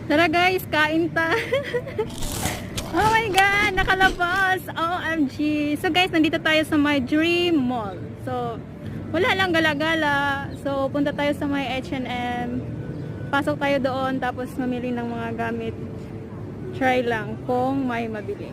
Tara guys, kain ta. Oh my god, nakalabas. OMG. So guys, nandito tayo sa my Dream Mall. So, wala lang gala-gala. So, punta tayo sa my H&M. Pasok tayo doon, tapos mamili ng mga gamit. Try lang kung may mabili.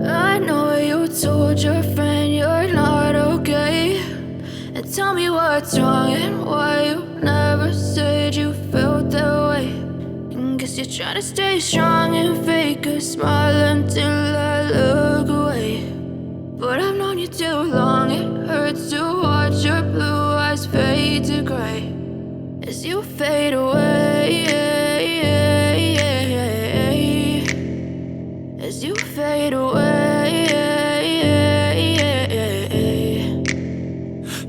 I know you told your friend you're not okay. And tell me what's wrong and why you never said you felt that way. And guess you're trying to stay strong and fake a smile until I look away. But I've known you too long, it hurts to watch your blue eyes fade to gray as you fade away. As you fade away.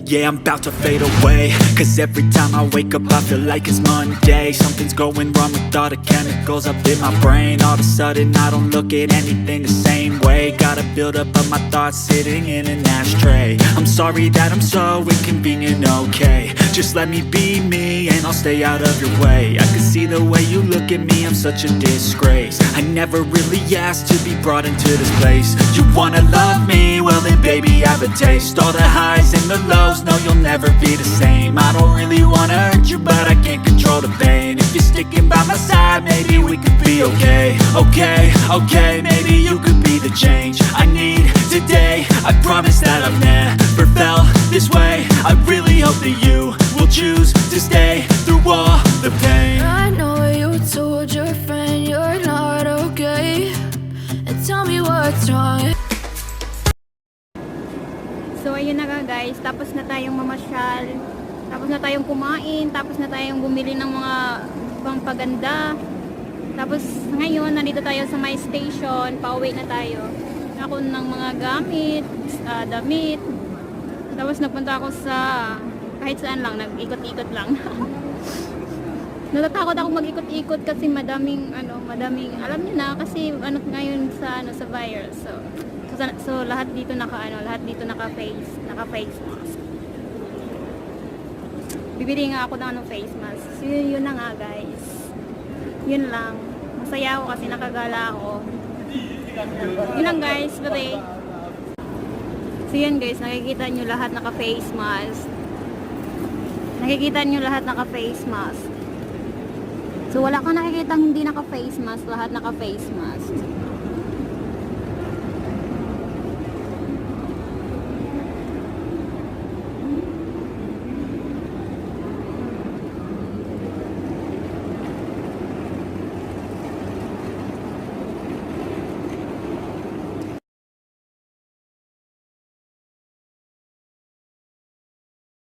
Yeah, I'm about to fade away. Cause every time I wake up I feel like it's Monday. Something's going wrong with all the chemicals up in my brain. All of a sudden I don't look at anything the same way. Gotta build up of my thoughts sitting in an ashtray. I'm sorry that I'm so inconvenient, okay. Just let me be me and I'll stay out of your way. I can see the way you look at me, I'm such a disgrace. I never really asked to be brought into this place. You wanna love me? Well then baby have the taste. All the highs and the lows, no, you'll never be the same. I don't really wanna hurt you, but I can't control the pain. If you're sticking by my side, maybe we could be okay. Okay, maybe you could be the change I need today. I promise that I've never felt this way. I really hope that you will choose to stay through all the pain. I know you told your friend you're not okay, and tell me what's wrong. So ayun na nga guys, tapos na tayong mamasyal, tapos na tayong kumain, tapos na tayong bumili ng mga pampaganda. Tapos ngayon, nandito tayo sa my station, pauwi na tayo. Ako ng mga gamit, damit. Tapos napunta ako sa kahit saan lang, nag-ikot-ikot lang. Natatakot ako mag-ikot-ikot kasi madaming alam niyo na kasi ngayon sa sa virus. So lahat dito naka-face mask. Bibili nga ako ng face mask. So, yun na nga guys. Yun lang. Masaya ako kasi nakagala ako. Yun lang guys, today. So yan guys, nakikita nyo lahat naka-face mask. So wala kang nakikita hindi naka-face mask, lahat naka-face mask.